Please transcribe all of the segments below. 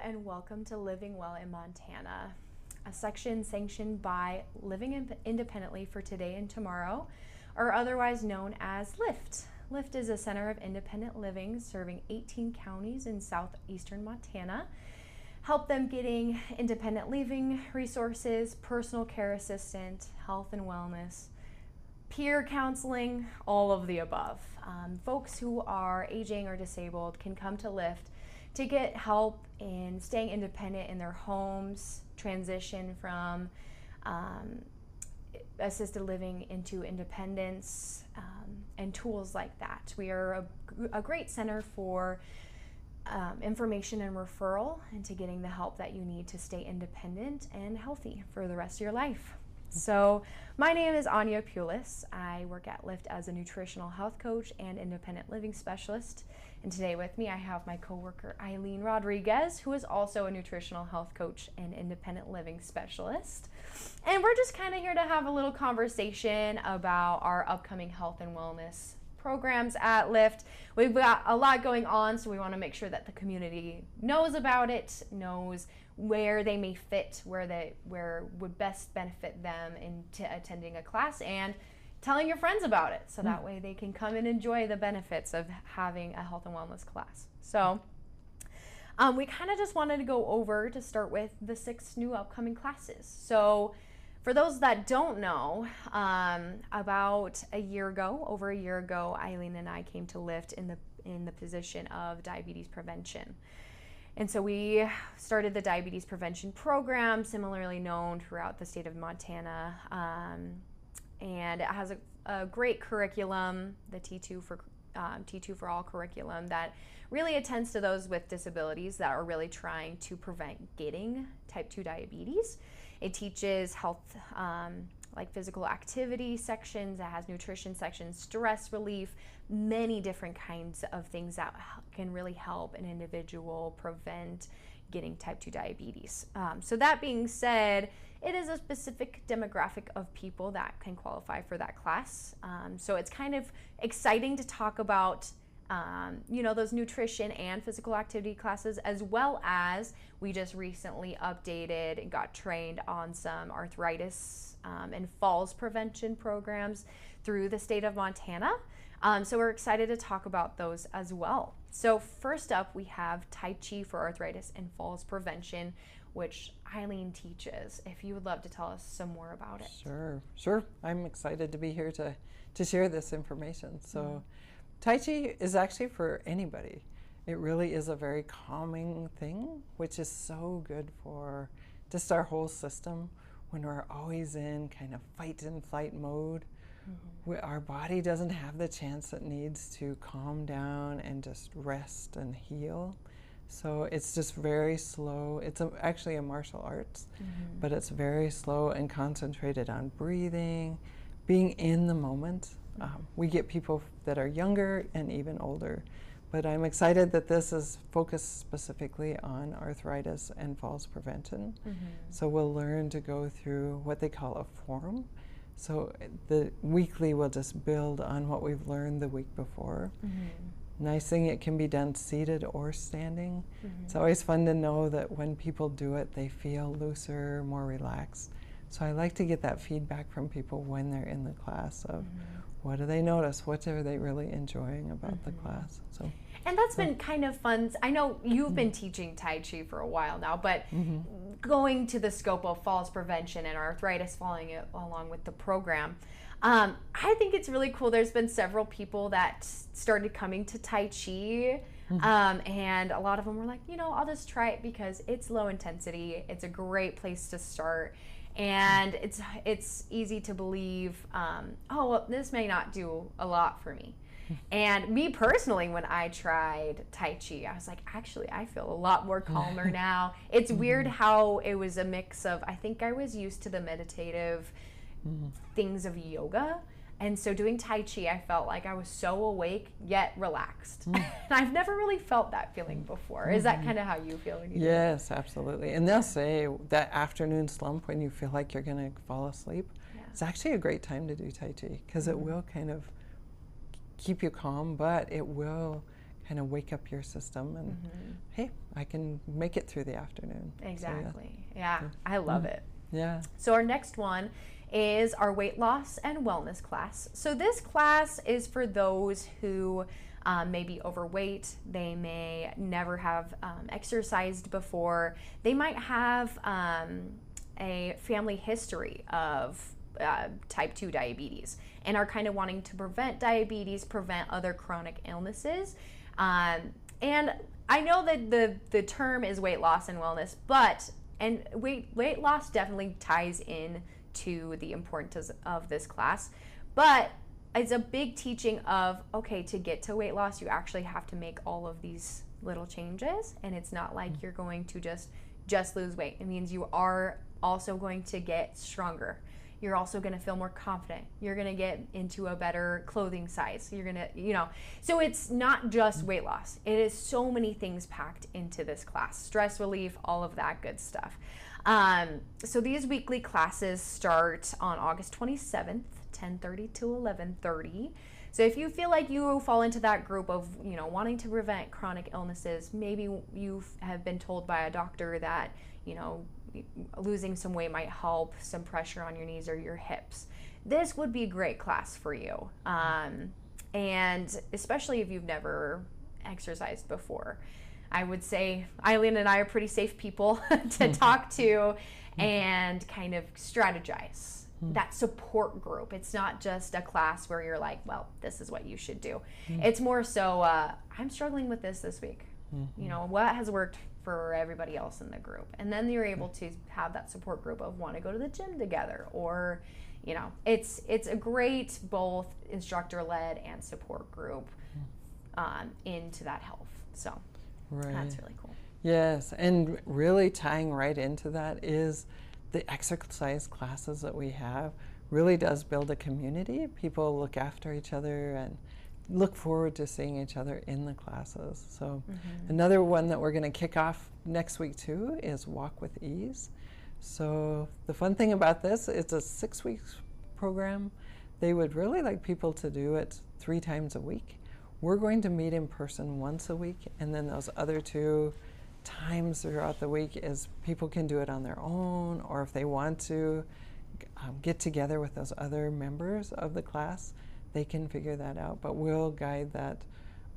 and welcome to Living Well in Montana, a section sanctioned by Living Independently for Today and Tomorrow, or otherwise known as LIFTT. LIFTT is a center of independent living serving 18 counties in southeastern Montana. Help them getting independent living resources, personal care assistant, health and wellness, peer counseling, all of the above. Folks who are aging or disabled can come to LIFTT to get help in staying independent in their homes, transition from assisted living into independence, and tools like that. We are a great center for information and referral into getting the help that you need to stay independent and healthy for the rest of your life. So my name is Anya Pulis. I work at LIFTT as a nutritional health coach and independent living specialist. And today with me I have my coworker Eileen Rodrigeuz, who is also a nutritional health coach and independent living specialist. And we're just kind of here to have a little conversation about our upcoming health and wellness programs at LIFTT. We've got a lot going on, so we want to make sure that the community knows about it, knows where they may fit, where would best benefit them into attending a class, and telling your friends about it, so that way they can come and enjoy the benefits of having a health and wellness class. So we kind of just wanted to go over to start with the 6 new upcoming classes. So for those that don't know, about over a year ago, Eileen and I came to LIFTT in the position of diabetes prevention. And so we started the diabetes prevention program, similarly known throughout the state of Montana. And it has a great curriculum, the T2 for All curriculum, that really attends to those with disabilities that are really trying to prevent getting type 2 diabetes. It teaches health, like physical activity sections. It has nutrition sections, stress relief, many different kinds of things that can really help an individual prevent getting type 2 diabetes. So that being said, it is a specific demographic of people that can qualify for that class. So it's kind of exciting to talk about those nutrition and physical activity classes, as well as we just recently updated and got trained on some arthritis and falls prevention programs through the state of Montana. So we're excited to talk about those as well. So first up, we have Tai Chi for arthritis and falls prevention, which Eileen teaches. If you would love to tell us some more about it. Sure. I'm excited to be here to share this information. So Tai Chi is actually for anybody. It really is a very calming thing, which is so good for just our whole system when we're always in kind of fight and flight mode. Our body doesn't have the chance it needs to calm down and just rest and heal. So it's just very slow. It's actually a martial arts, but it's very slow and concentrated on breathing, being in the moment. We get people that are younger and even older, but I'm excited that this is focused specifically on arthritis and falls prevention. So we'll learn to go through what they call a form. So the weekly will just build on what we've learned the week before. Nice thing, it can be done seated or standing. It's always fun to know that when people do it, they feel looser, more relaxed. So I like to get that feedback from people when they're in the class of what do they notice, what are they really enjoying about the class. And that's been kind of fun. I know you've been teaching Tai Chi for a while now, but going to the scope of falls prevention and arthritis following along with the program, I think it's really cool. There's been several people that started coming to Tai Chi, and a lot of them were like, I'll just try it because it's low intensity. It's a great place to start. And it's easy to believe, this may not do a lot for me. And me personally, when I tried Tai Chi, I was like, actually, I feel a lot more calmer now. It's weird how it was a mix of, I think I was used to the meditative things of yoga. And so doing Tai Chi, I felt like I was so awake yet relaxed. And I've never really felt that feeling before. Is that kind of how you feel? Yes, absolutely. And they'll say that afternoon slump when you feel like you're going to fall asleep, it's actually a great time to do Tai Chi because it will kind of keep you calm, but it will kind of wake up your system and hey, I can make it through the afternoon. Exactly. So, yeah, I love it. Yeah. So our next one is our weight loss and wellness class. So this class is for those who may be overweight, they may never have exercised before, they might have a family history of type 2 diabetes and are kind of wanting to prevent diabetes, prevent other chronic illnesses. And I know that the term is weight loss and wellness, but weight loss definitely ties in to the importance of this class, but it's a big teaching of, okay, to get to weight loss, you actually have to make all of these little changes, and it's not like you're going to just lose weight. It means you are also going to get stronger. You're also going to feel more confident. You're going to get into a better clothing size. You're going to, so it's not just weight loss. It is so many things packed into this class. Stress relief, all of that good stuff. So these weekly classes start on August 27th, 10:30 to 11:30. So if you feel like you fall into that group of, wanting to prevent chronic illnesses, maybe you have been told by a doctor that, losing some weight might help, some pressure on your knees or your hips, this would be a great class for you. And especially if you've never exercised before. I would say Eileen and I are pretty safe people to talk to and kind of strategize. That support group. It's not just a class where you're like, well, this is what you should do. It's more so, I'm struggling with this week. What has worked for everybody else in the group? And then you're able to have that support group of want to go to the gym together, or, it's a great both instructor-led and support group into that health. So that's really cool. Yes, and really tying right into that is the exercise classes that we have really does build a community. People look after each other and look forward to seeing each other in the classes. So another one that we're going to kick off next week too is Walk with Ease. So the fun thing about this, it's a 6-week program. They would really like people to do it 3 times a week. We're going to meet in person once a week, and then those other 2 times throughout the week is people can do it on their own, or if they want to get together with those other members of the class, they can figure that out. But we'll guide that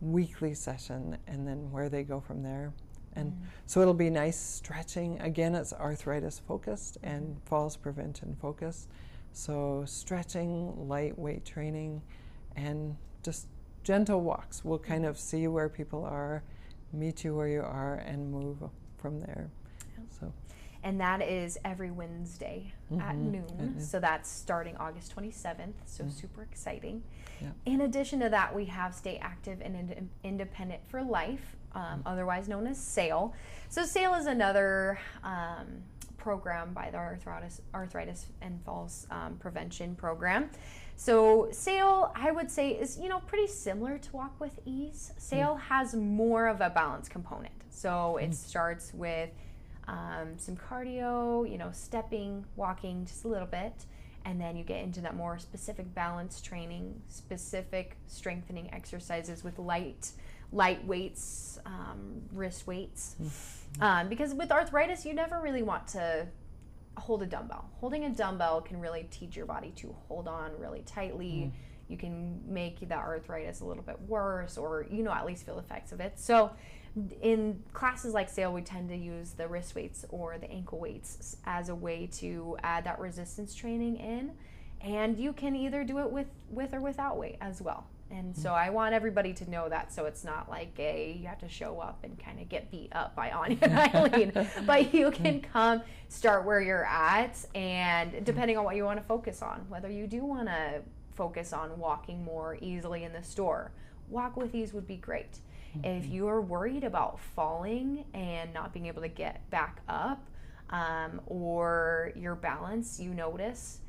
weekly session and then where they go from there. And so it'll be nice stretching. Again, it's arthritis focused and falls prevention focused. So stretching, lightweight training, and just gentle walks. We'll kind of see where people are, meet you where you are, and move from there. So, and that is every Wednesday at noon. So that's starting August 27th. So super exciting. Yeah. In addition to that, we have Stay Active and Independent for Life, otherwise known as SAIL. So SAIL is another program by the Arthritis and Falls Prevention Program. So SAIL, I would say, is pretty similar to Walk with Ease. SAIL has more of a balance component. So it starts with some cardio, stepping, walking just a little bit, and then you get into that more specific balance training, specific strengthening exercises with light weights, wrist weights. Because with arthritis, you never really want to hold a dumbbell. Holding a dumbbell can really teach your body to hold on really tightly. You can make the arthritis a little bit worse, or at least feel the effects of it. So in classes like SAIL, we tend to use the wrist weights or the ankle weights as a way to add that resistance training in, and you can either do it with or without weight as well. And so I want everybody to know that, so it's not like you have to show up and kind of get beat up by Anya and Eileen, but you can come, start where you're at, and depending on what you want to focus on, whether you do want to focus on walking more easily in the store, Walk with Ease would be great. If you are worried about falling and not being able to get back up, or your balance, you notice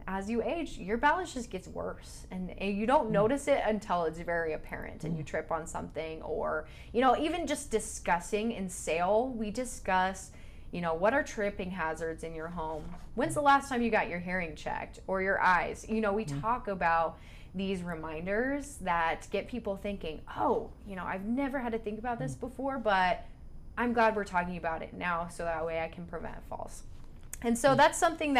as you age, your balance just gets worse, and you don't notice it until it's very apparent and you trip on something, or even just discussing in SAIL, we discuss what are tripping hazards in your home. When's the last time you got your hearing checked or your eyes? We talk about these reminders that get people thinking, oh, I've never had to think about this before, but I'm glad we're talking about it now so that way I can prevent falls. And so that's something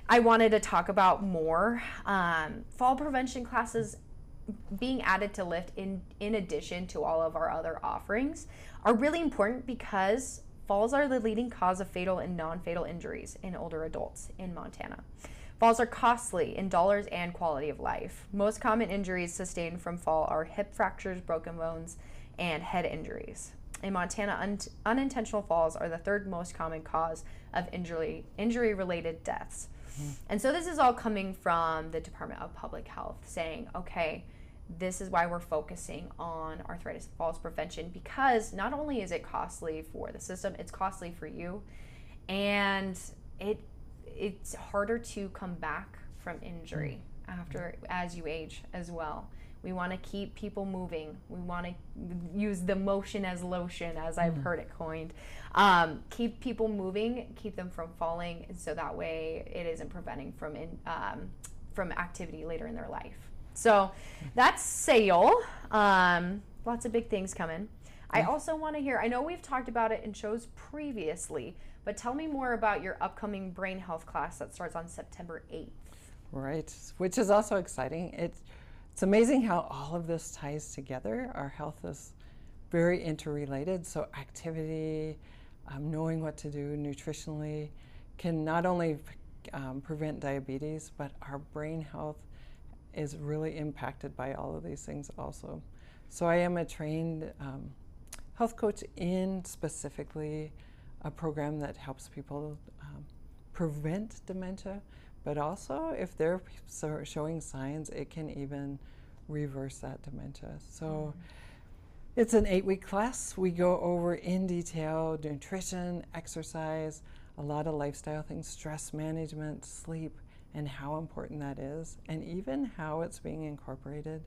I wanted to talk about more. Fall prevention classes being added to LIFTT in addition to all of our other offerings are really important because falls are the leading cause of fatal and non-fatal injuries in older adults in Montana. Falls are costly in dollars and quality of life. Most common injuries sustained from fall are hip fractures, broken bones, and head injuries. In Montana, unintentional falls are the third most common cause of injury-related deaths. And so this is all coming from the Department of Public Health saying, okay, this is why we're focusing on arthritis and falls prevention, because not only is it costly for the system, it's costly for you, and it's harder to come back from injury as you age as well. We want to keep people moving. We want to use the motion as lotion, as I've heard it coined. Keep people moving, keep them from falling, and so that way it isn't preventing from activity later in their life. So that's SAIL. Lots of big things coming. I also want to hear, I know we've talked about it in shows previously, but tell me more about your upcoming brain health class that starts on September 8th. Right, which is also exciting. It's amazing how all of this ties together. Our health is very interrelated, so activity, knowing what to do nutritionally can not only prevent diabetes, but our brain health is really impacted by all of these things also. So I am a trained health coach in specifically a program that helps people prevent dementia, but also if they're showing signs, it can even reverse that dementia. So it's an 8-week class. We go over in detail nutrition, exercise, a lot of lifestyle things, stress management, sleep, and how important that is, and even how it's being incorporated.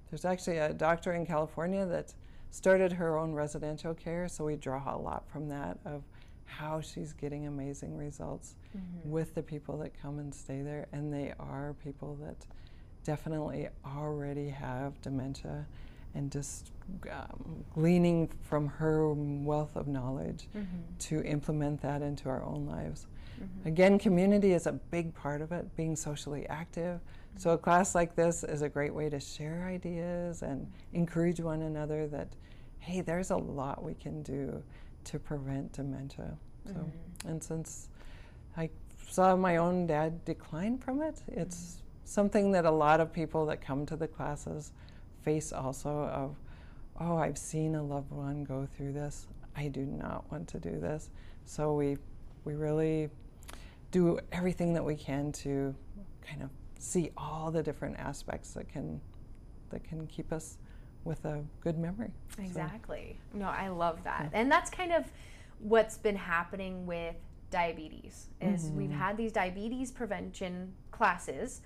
There's actually a doctor in California that started her own residential care, so we draw a lot from that of how she's getting amazing results with the people that come and stay there, and they are people that definitely already have dementia, and just gleaning from her wealth of knowledge to implement that into our own lives. Again, community is a big part of it, being socially active. So a class like this is a great way to share ideas and encourage one another that, hey, there's a lot we can do to prevent dementia. So, and since I saw my own dad decline from it, it's something that a lot of people that come to the classes face also of, oh, I've seen a loved one go through this. I do not want to do this. So we really do everything that we can to kind of see all the different aspects that can keep us with a good memory. Exactly. So. No, I love that. And that's kind of what's been happening with diabetes is we've had these diabetes prevention classes,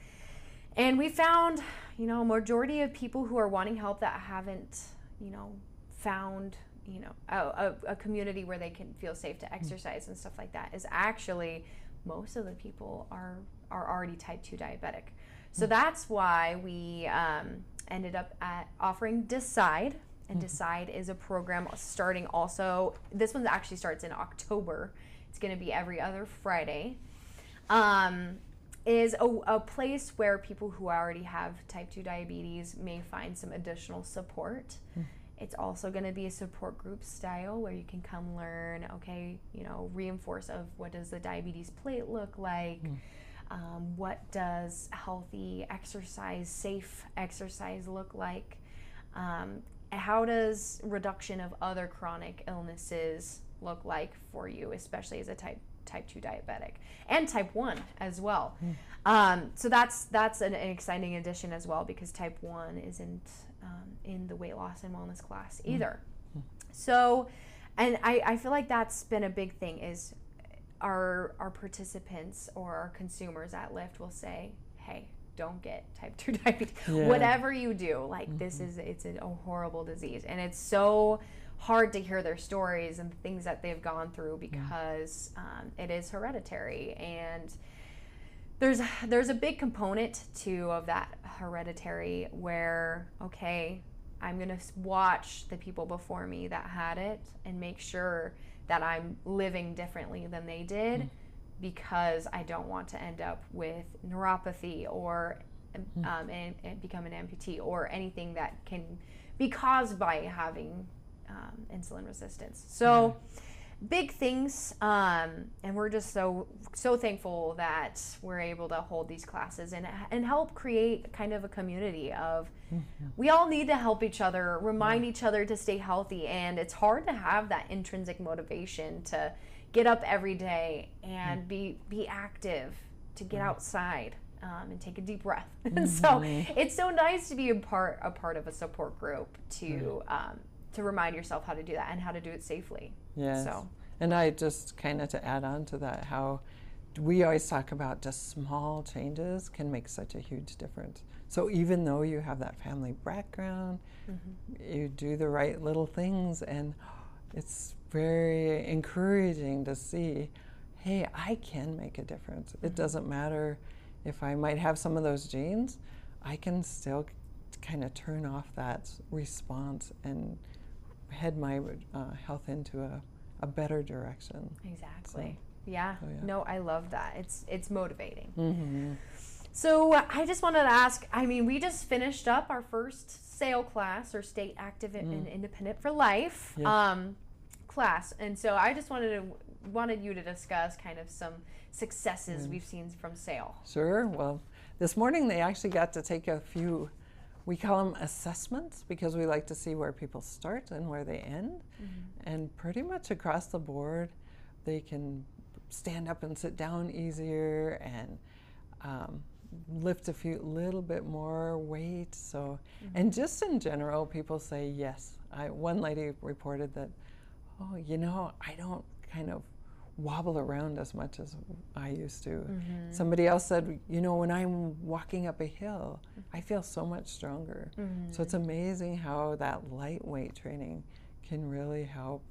and we found, a majority of people who are wanting help that haven't, found, a community where they can feel safe to exercise and stuff like that is actually most of the people are already type 2 diabetic. So that's why we ended up offering Decide. And Decide is a program starting also, this one actually starts in October. It's going to be every other Friday. Is a place where people who already have type 2 diabetes may find some additional support. It's also going to be a support group style where you can come learn, reinforce of what does the diabetes plate look like, what does healthy exercise, safe exercise look like, how does reduction of other chronic illnesses look like for you, especially as a type 2 diabetic, and type 1 as well. So that's an exciting addition as well, because type 1 isn't in the weight loss and wellness class either. So, and I feel like that's been a big thing is our participants or our consumers at LIFTT will say, hey, don't get type 2 diabetes. Whatever you do, like it's a horrible disease. And it's so hard to hear their stories and things that they've gone through because it is hereditary. And There's a big component too of that hereditary where, okay, I'm going to watch the people before me that had it and make sure that I'm living differently than they did, because I don't want to end up with neuropathy or and become an amputee or anything that can be caused by having insulin resistance. So big things, and we're just so thankful that we're able to hold these classes and help create kind of a community of we all need to help each other, remind each other to stay healthy. And it's hard to have that intrinsic motivation to get up every day and be active, to get outside and take a deep breath. So it's so nice to be a part of a support group to remind yourself how to do that and how to do it safely. Yes. So. And I just kind of to add on to that, how we always talk about just small changes can make such a huge difference. So even though you have that family background, you do the right little things, and it's very encouraging to see, hey, I can make a difference. It doesn't matter if I might have some of those genes, I can still kind of turn off that response and head my health into a better direction. Exactly. Yeah. No, I love that. It's motivating. So I just wanted to ask, I mean, we just finished up our first SAIL class, or State Active and Independent for Life class. And so I just wanted you to discuss kind of some successes we've seen from SAIL. Sure. Well, this morning they actually got to take a few, we call them assessments, because we like to see where people start and where they end. And pretty much across the board, they can stand up and sit down easier and lift a little bit more weight. So, and just in general, people say yes. One lady reported that, oh, you know, I don't kind of wobble around as much as I used to. Somebody else said, you know, when I'm walking up a hill, I feel so much stronger. So it's amazing how that lightweight training can really help,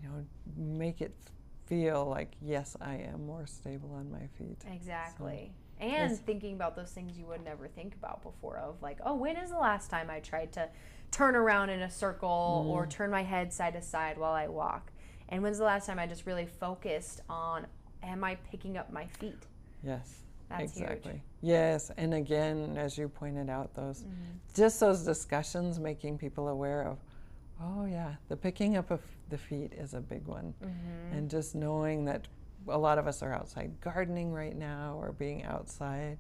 you know, make it feel like, yes, I am more stable on my feet. Exactly. So, and thinking about those things you would never think about before, of like, oh, when is the last time I tried to turn around in a circle or turn my head side to side while I walk? And when's the last time I just really focused on, am I picking up my feet? Yes, that's exactly. Huge. Yes, and again, as you pointed out, those just those discussions, making people aware of, oh yeah, the picking up of the feet is a big one. And just knowing that a lot of us are outside gardening right now, or being outside,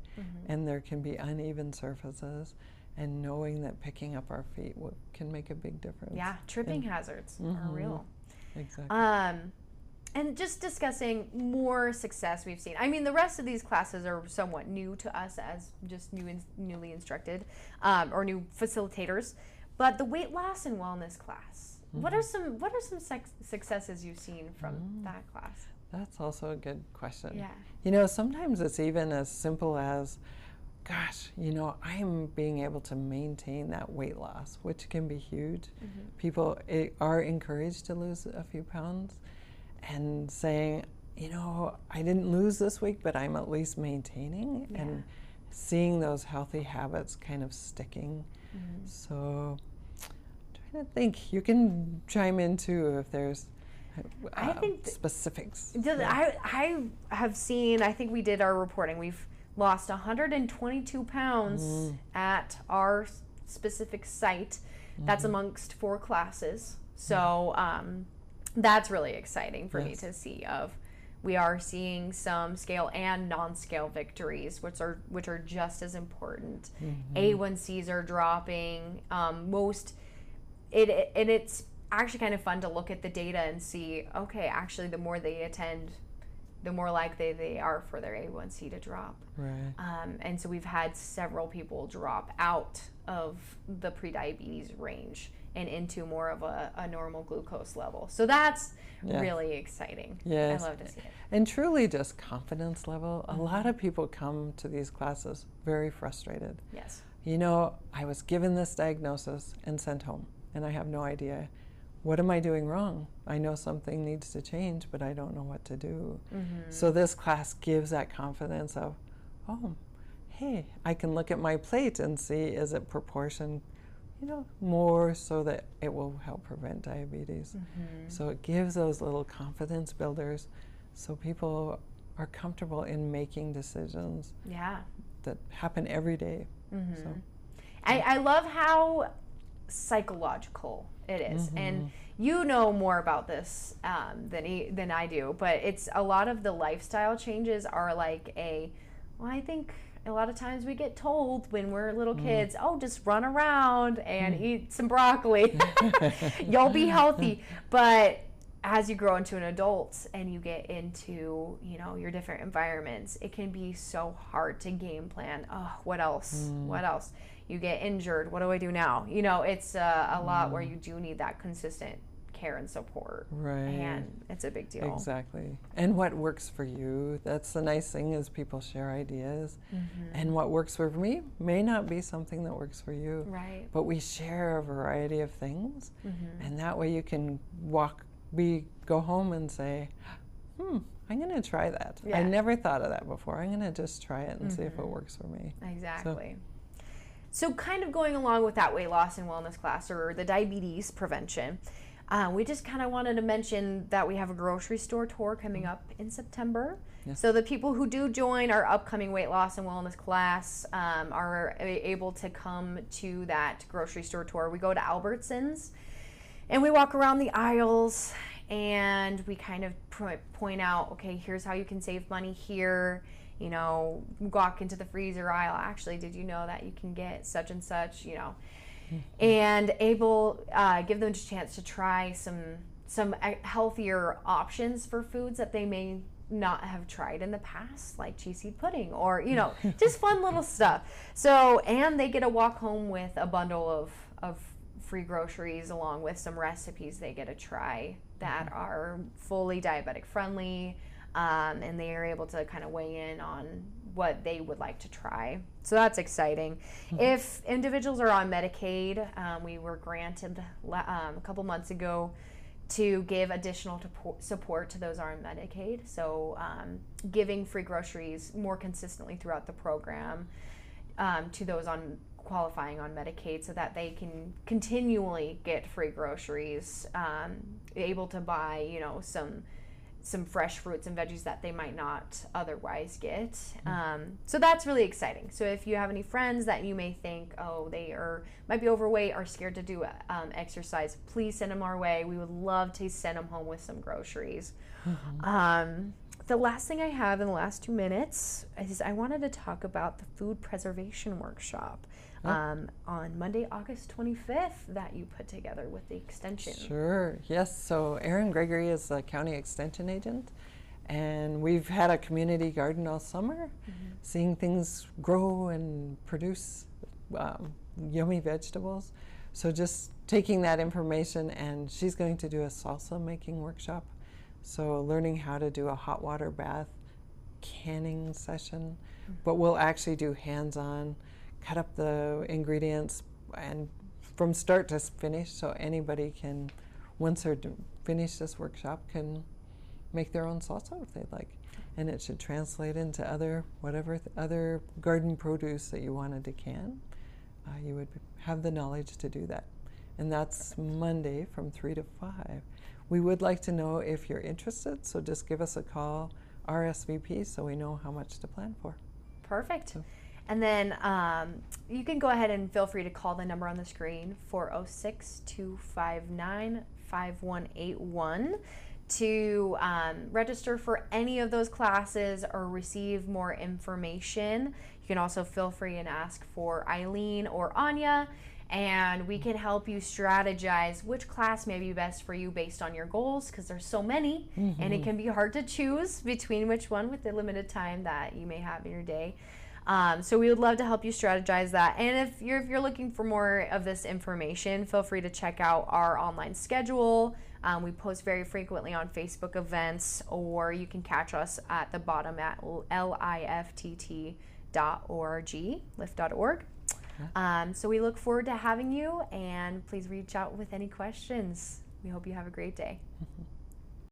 and there can be uneven surfaces, and knowing that picking up our feet can make a big difference. Yeah, tripping hazards are real. Exactly. And just discussing more success we've seen. I mean, the rest of these classes are somewhat new to us as just newly instructed or new facilitators. But the weight loss and wellness class, what are some successes you've seen from that class? That's also a good question. Yeah. You know, sometimes it's even as simple as, gosh, you know, I am being able to maintain that weight loss, which can be huge. People are encouraged to lose a few pounds, and saying, you know, I didn't lose this week, but I'm at least maintaining, and seeing those healthy habits kind of sticking. So I'm trying to think. You can chime in too if there's I think specifics. I have seen, I think we did our reporting, we've lost 122 pounds at our specific site. That's amongst 4 classes. So that's really exciting for me to see. We are seeing some scale and non-scale victories, which are just as important. A1Cs are dropping. It's actually kind of fun to look at the data and see, okay, actually the more they attend, the more likely they are for their A1C to drop. Right. And so we've had several people drop out of the prediabetes range and into more of a normal glucose level. So that's really exciting. Yes. I love to see it. And truly just confidence level. A lot of people come to these classes very frustrated. Yes. You know, I was given this diagnosis and sent home, and I have no idea. What am I doing wrong? I know something needs to change, but I don't know what to do. So this class gives that confidence of, oh, hey, I can look at my plate and see, is it proportioned, more so that it will help prevent diabetes. So it gives those little confidence builders so people are comfortable in making decisions that happen every day. So, I love how psychological it is. And you know more about this than I do, but it's a lot of the lifestyle changes are like I think a lot of times we get told when we're little kids, oh, just run around and eat some broccoli. You'll be healthy. But as you grow into an adult and you get into, your different environments, it can be so hard to game plan. Oh, what else? What else? You get injured. What do I do now? It's a lot where you do need that consistent care and support. Right. And it's a big deal. Exactly. And what works for you. That's the nice thing is people share ideas. And what works for me may not be something that works for you. Right. But we share a variety of things. And that way you can go home and say, I'm going to try that. I never thought of that before. I'm going to just try it and see if it works for me. Exactly. So kind of going along with that weight loss and wellness class or the diabetes prevention, we just kind of wanted to mention that we have a grocery store tour coming up in September. Yes. So the people who do join our upcoming weight loss and wellness class are able to come to that grocery store tour. We go to Albertsons and we walk around the aisles and we kind of point out, okay, here's how you can save money here. Walk into the freezer aisle. Actually, did you know that you can get such and such, and give them a chance to try some healthier options for foods that they may not have tried in the past, like cheese seed pudding or, just fun little stuff. So, and they get to walk home with a bundle of free groceries along with some recipes they get to try that are fully diabetic friendly. And they are able to kind of weigh in on what they would like to try. So that's exciting. If individuals are on Medicaid, we were granted a couple months ago to give additional support to those on Medicaid. So giving free groceries more consistently throughout the program to those qualifying on Medicaid so that they can continually get free groceries, able to buy, some fresh fruits and veggies that they might not otherwise get. So that's really exciting. So if you have any friends that you may think, they might be overweight or scared to do exercise, please send them our way. We would love to send them home with some groceries. The last thing I have in the last 2 minutes is I wanted to talk about the food preservation workshop on Monday, August 25th that you put together with the extension. Sure, yes. So Erin Gregory is the county extension agent, and we've had a community garden all summer, seeing things grow and produce yummy vegetables. So just taking that information, and she's going to do a salsa making workshop. So learning how to do a hot water bath canning session, but we'll actually do hands-on, cut up the ingredients and from start to finish, so anybody can, once they're finished this workshop, can make their own salsa if they'd like. And it should translate into other garden produce that you wanted to can. You would have the knowledge to do that. And that's Monday from 3 to 5. We would like to know if you're interested, so just give us a call, RSVP, so we know how much to plan for. Perfect. So. And then you can go ahead and feel free to call the number on the screen, 406-259-5181, to register for any of those classes or receive more information. You can also feel free and ask for Eileen or Anya, and we can help you strategize which class may be best for you based on your goals, because there's so many, and it can be hard to choose between which one with the limited time that you may have in your day. So we would love to help you strategize that. And if you're looking for more of this information, feel free to check out our online schedule. We post very frequently on Facebook events, or you can catch us at the bottom at LIFTT.org, lift.org. So we look forward to having you, and please reach out with any questions. We hope you have a great day.